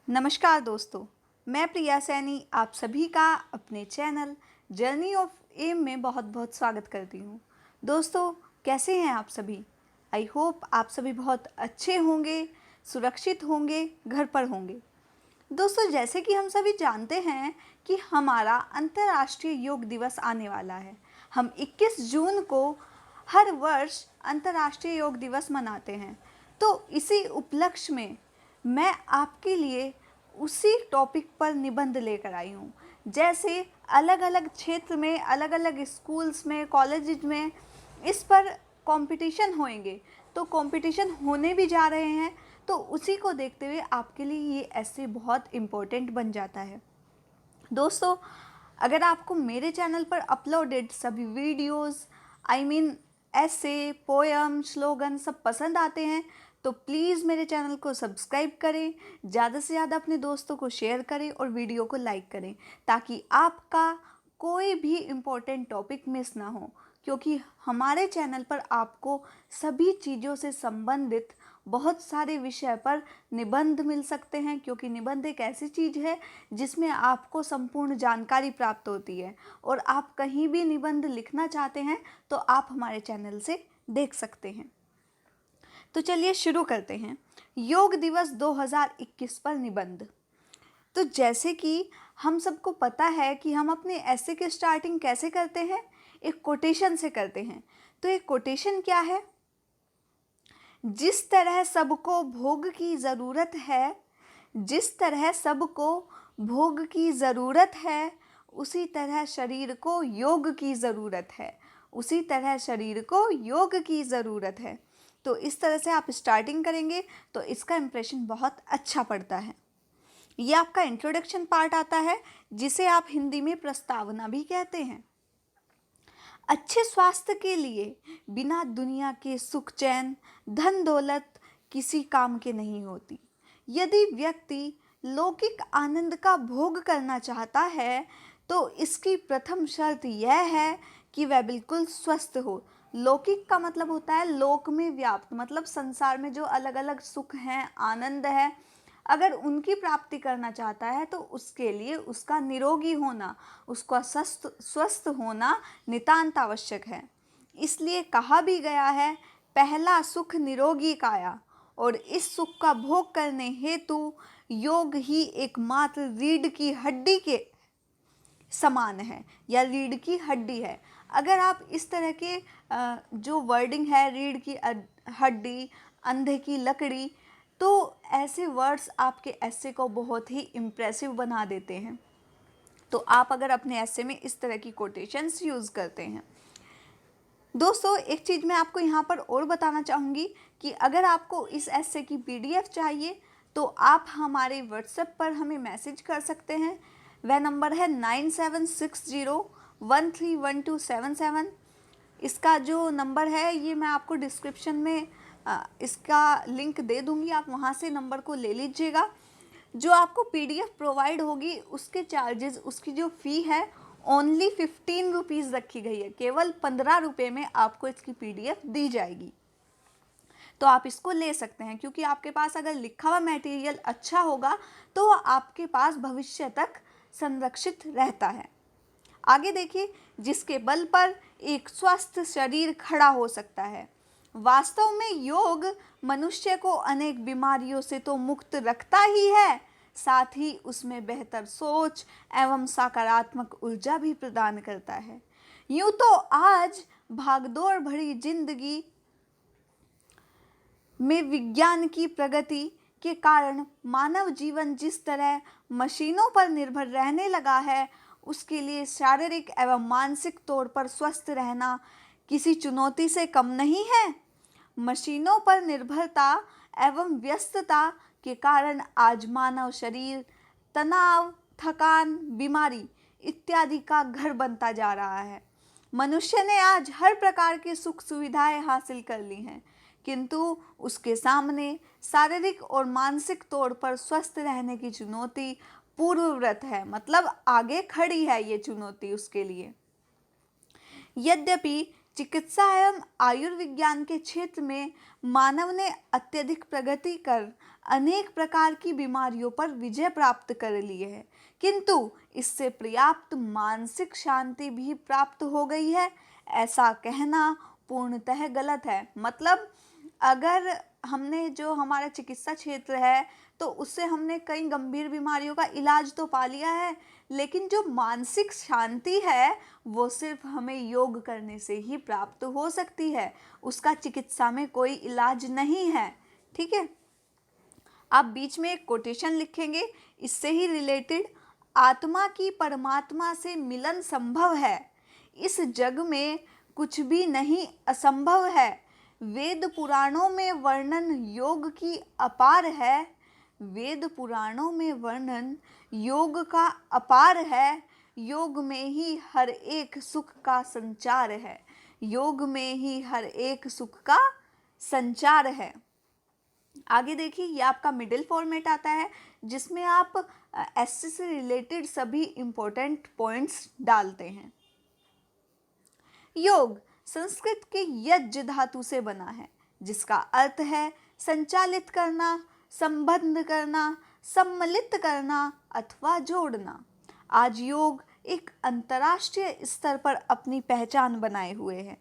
नमस्कार दोस्तों, मैं प्रिया सैनी आप सभी का अपने चैनल जर्नी ऑफ एम में बहुत बहुत स्वागत करती हूँ। दोस्तों, कैसे हैं आप सभी? आई होप आप सभी बहुत अच्छे होंगे, सुरक्षित होंगे, घर पर होंगे। दोस्तों, जैसे कि हम सभी जानते हैं कि हमारा अंतर्राष्ट्रीय योग दिवस आने वाला है। हम 21 जून को हर वर्ष अंतर्राष्ट्रीय योग दिवस मनाते हैं। तो इसी उपलक्ष्य में मैं आपके लिए उसी टॉपिक पर निबंध लेकर आई हूँ। जैसे अलग अलग क्षेत्र में, अलग अलग स्कूल्स में, कॉलेज में इस पर कंपटीशन होंगे, तो कंपटीशन होने भी जा रहे हैं। तो उसी को देखते हुए आपके लिए ये ऐसे बहुत इम्पोर्टेंट बन जाता है। दोस्तों, अगर आपको मेरे चैनल पर अपलोडेड सभी वीडियोस, ऐसे, पोयम, स्लोगन सब पसंद आते हैं तो प्लीज़ मेरे चैनल को सब्सक्राइब करें, ज़्यादा से ज़्यादा अपने दोस्तों को शेयर करें और वीडियो को लाइक करें, ताकि आपका कोई भी इम्पोर्टेंट टॉपिक मिस ना हो। क्योंकि हमारे चैनल पर आपको सभी चीज़ों से संबंधित बहुत सारे विषय पर निबंध मिल सकते हैं, क्योंकि निबंध एक ऐसी चीज़ है जिसमें आपको संपूर्ण जानकारी प्राप्त होती है। और आप कहीं भी निबंध लिखना चाहते हैं तो आप हमारे चैनल से देख सकते हैं। तो चलिए शुरू करते हैं। योग दिवस 2021 पर निबंध। तो जैसे कि हम सबको पता है कि हम अपने ऐसे की स्टार्टिंग कैसे करते हैं, एक कोटेशन से करते हैं। तो एक कोटेशन क्या है? जिस तरह सबको भोग की ज़रूरत है, जिस तरह सबको भोग की ज़रूरत है, उसी तरह शरीर को योग की ज़रूरत है, उसी तरह शरीर को योग की ज़रूरत है। तो इस तरह से आप स्टार्टिंग करेंगे तो इसका इम्प्रेशन बहुत अच्छा पड़ता है। ये आपका इंट्रोडक्शन पार्ट आता है, जिसे आप हिंदी में प्रस्तावना भी कहते हैं। अच्छे स्वास्थ्य के लिए बिना दुनिया के सुख चैन, धन दौलत किसी काम के नहीं होती। यदि व्यक्ति लौकिक आनंद का भोग करना चाहता है तो इसकी प्रथम शर्त यह है कि वह बिल्कुल स्वस्थ हो। लौकिक का मतलब होता है लोक में व्याप्त, मतलब संसार में जो अलग अलग सुख हैं, आनंद है, अगर उनकी प्राप्ति करना चाहता है तो उसके लिए उसका निरोगी होना, उसका स्वस्थ होना नितांत आवश्यक है। इसलिए कहा भी गया है, पहला सुख निरोगी काया। और इस सुख का भोग करने हेतु योग ही एकमात्र रीढ़ की हड्डी के समान है, या रीढ़ की हड्डी है। अगर आप इस तरह के जो वर्डिंग है, रीढ़ की हड्डी, अंधे की लकड़ी, तो ऐसे वर्ड्स आपके ऐसे को बहुत ही इम्प्रेसिव बना देते हैं। तो आप अगर अपने ऐसे में इस तरह की कोटेशंस यूज़ करते हैं। दोस्तों, एक चीज़ मैं आपको यहाँ पर और बताना चाहूँगी कि अगर आपको इस ऐसे की PDF चाहिए तो आप हमारे व्हाट्सएप पर हमें मैसेज कर सकते हैं। वह नंबर है 9760131277। इसका जो नंबर है ये मैं आपको डिस्क्रिप्शन में इसका लिंक दे दूँगी, आप वहाँ से नंबर को ले लीजिएगा। जो आपको PDF प्रोवाइड होगी उसके चार्जेस, उसकी जो फ़ी है ओनली 15 रुपीज़ रखी गई है। केवल 15 रुपये में आपको इसकी PDF दी जाएगी। तो आप इसको ले सकते हैं, क्योंकि आपके पास अगर लिखा हुआ मटेरियल अच्छा होगा तो आपके पास भविष्य तक संरक्षित रहता है। आगे देखिए, जिसके बल पर एक स्वस्थ शरीर खड़ा हो सकता है। वास्तव में योग मनुष्य को अनेक बीमारियों से तो मुक्त रखता ही है, साथ ही उसमें बेहतर सोच एवं सकारात्मक ऊर्जा भी प्रदान करता है। यूं तो आज भागदौड़ भरी जिंदगी में विज्ञान की प्रगति के कारण मानव जीवन जिस तरह मशीनों पर निर्भर रहने लगा है, उसके लिए शारीरिक एवं मानसिक तौर पर स्वस्थ रहना किसी चुनौती से कम नहीं है। मशीनों पर निर्भरता एवं व्यस्तता के कारण आज मानव शरीर तनाव, थकान, बीमारी इत्यादि का घर बनता जा रहा है। मनुष्य ने आज हर प्रकार की सुख सुविधाएं हासिल कर ली हैं, किंतु उसके सामने शारीरिक और मानसिक तौर पर स्वस्थ रहने की चुनौती पूर्वव्रत है, मतलब आगे खड़ी है ये चुनौती उसके लिए। यद्यपि चिकित्सा एवं आयुर्विज्ञान के क्षेत्र में मानव ने अत्यधिक प्रगति कर अनेक प्रकार की बीमारियों पर विजय प्राप्त कर ली है, किंतु इससे पर्याप्त मानसिक शांति भी प्राप्त हो गई है, ऐसा कहना पूर्णतः गलत है। मतलब अगर हमने जो हमारा चिकित्सा क्षेत्र है तो उससे हमने कई गंभीर बीमारियों का इलाज तो पा लिया है, लेकिन जो मानसिक शांति है वो सिर्फ हमें योग करने से ही प्राप्त हो सकती है, उसका चिकित्सा में कोई इलाज नहीं है। ठीक है, आप बीच में एक कोटेशन लिखेंगे इससे ही रिलेटेड, आत्मा की परमात्मा से मिलन संभव है, इस जग में कुछ भी नहीं असंभव है, वेद पुराणों में वर्णन योग की अपार है, वेद पुराणों में वर्णन योग का अपार है, योग में ही हर एक सुख का संचार है, योग में ही हर एक सुख का संचार है। आगे देखिए, ये आपका मिडिल फॉर्मेट आता है जिसमें आप एससे से रिलेटेड सभी इंपॉर्टेंट पॉइंट्स डालते हैं। योग संस्कृत के यज्ञ धातु से बना है जिसका अर्थ है संचालित करना, संबंध करना, सम्मिलित करना अथवा जोड़ना। आज योग एक अंतर्राष्ट्रीय स्तर पर अपनी पहचान बनाए हुए है।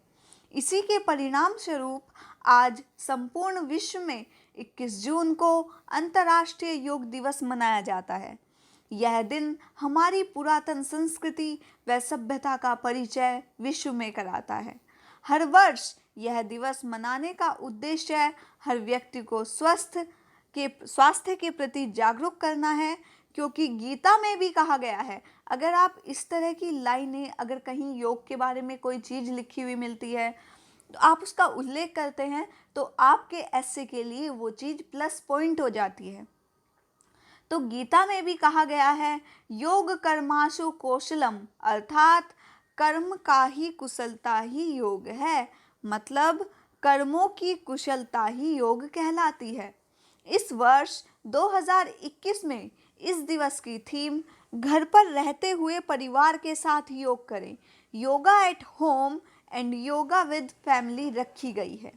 इसी के परिणाम स्वरूप आज संपूर्ण विश्व में 21 जून को अंतर्राष्ट्रीय योग दिवस मनाया जाता है। यह दिन हमारी पुरातन संस्कृति व सभ्यता का परिचय विश्व में कराता है। हर वर्ष यह दिवस मनाने का उद्देश्य हर व्यक्ति को स्वास्थ्य के प्रति जागरूक करना है, क्योंकि गीता में भी कहा गया है, अगर आप इस तरह की लाइनें अगर कहीं योग के बारे में कोई चीज़ लिखी हुई मिलती है तो आप उसका उल्लेख करते हैं तो आपके एस्से के लिए वो चीज़ प्लस पॉइंट हो जाती है। तो गीता में भी कहा गया है योग कर्माशु कौशलम, अर्थात कर्म का ही कुशलता ही योग है, मतलब कर्मों की कुशलता ही योग कहलाती है। इस वर्ष 2021 में इस दिवस की थीम घर पर रहते हुए परिवार के साथ योग करें, yoga at home and yoga with family रखी गई है।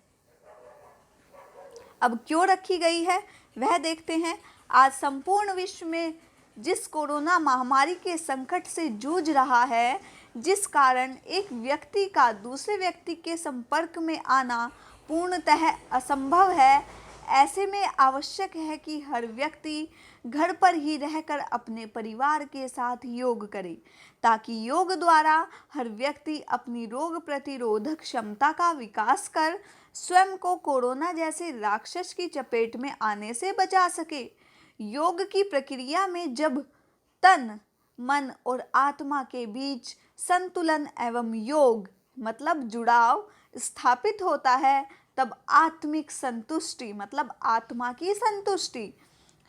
अब क्यों रखी गई है वह देखते हैं। आज संपूर्ण विश्व में जिस कोरोना महामारी के संकट से जूझ रहा है, जिस कारण एक व्यक्ति का दूसरे व्यक्ति के संपर्क में आना पूर्णतः असंभव है, ऐसे में आवश्यक है कि हर व्यक्ति घर पर ही रहकर अपने परिवार के साथ योग करे, ताकि योग द्वारा हर व्यक्ति अपनी रोग प्रतिरोधक क्षमता का विकास कर स्वयं को कोरोना जैसे राक्षस की चपेट में आने से बचा सके। योग की प्रक्रिया में जब तन, मन और आत्मा के बीच संतुलन एवं योग मतलब जुड़ाव स्थापित होता है, तब आत्मिक संतुष्टि मतलब आत्मा की संतुष्टि,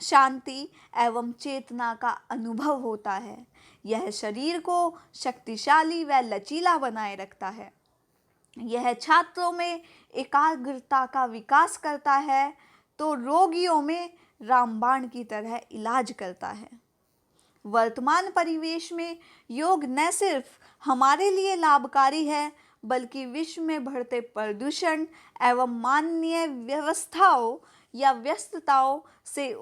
शांति एवं चेतना का अनुभव होता है। यह शरीर को शक्तिशाली व लचीला बनाए रखता है। यह छात्रों में एकाग्रता का विकास करता है, तो रोगियों में रामबाण की तरह इलाज करता है। वर्तमान परिवेश में योग न सिर्फ हमारे लिए लाभकारी है, बल्कि विश्व में बढ़ते प्रदूषण एवं मानवीय व्यवस्थाओं या व्यस्तताओं से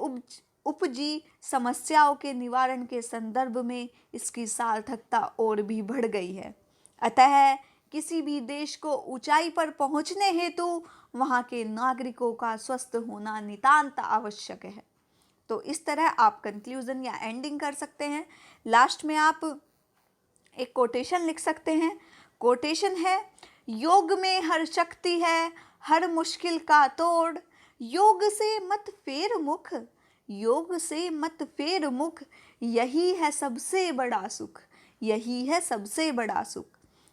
उपजी समस्याओं के निवारण के संदर्भ में इसकी सार्थकता और भी बढ़ गई है। अतः किसी भी देश को ऊंचाई पर पहुंचने हेतु वहां के नागरिकों का स्वस्थ होना नितांत आवश्यक है। तो इस तरह आप कंक्लूजन या एंडिंग कर सकते हैं। लास्ट में आप एक कोटेशन लिख सकते हैं। कोटेशन है, योग में हर शक्ति है, हर मुश्किल का तोड़, योग से मत फेर मुख, योग से मत फेर मुख, यही है सबसे बड़ा सुख, यही है सबसे बड़ा सुख।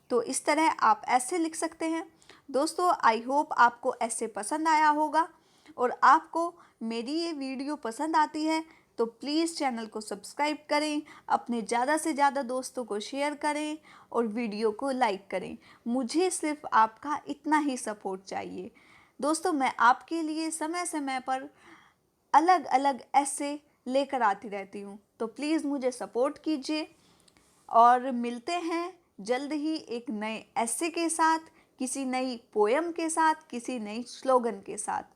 तो इस तरह आप ऐसे लिख सकते हैं। दोस्तों, आई होप आपको ऐसे पसंद आया होगा, और आपको मेरी ये वीडियो पसंद आती है तो प्लीज़ चैनल को सब्सक्राइब करें, अपने ज़्यादा से ज़्यादा दोस्तों को शेयर करें और वीडियो को लाइक करें। मुझे सिर्फ आपका इतना ही सपोर्ट चाहिए। दोस्तों, मैं आपके लिए समय समय पर अलग अलग ऐसे लेकर आती रहती हूँ, तो प्लीज़ मुझे सपोर्ट कीजिए, और मिलते हैं जल्द ही एक नए ऐसे के साथ, किसी नई पोयम के साथ, किसी नई स्लोगन के साथ।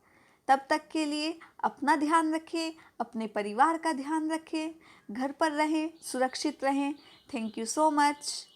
तब तक के लिए अपना ध्यान रखें, अपने परिवार का ध्यान रखें, घर पर रहें, सुरक्षित रहें। Thank you so much.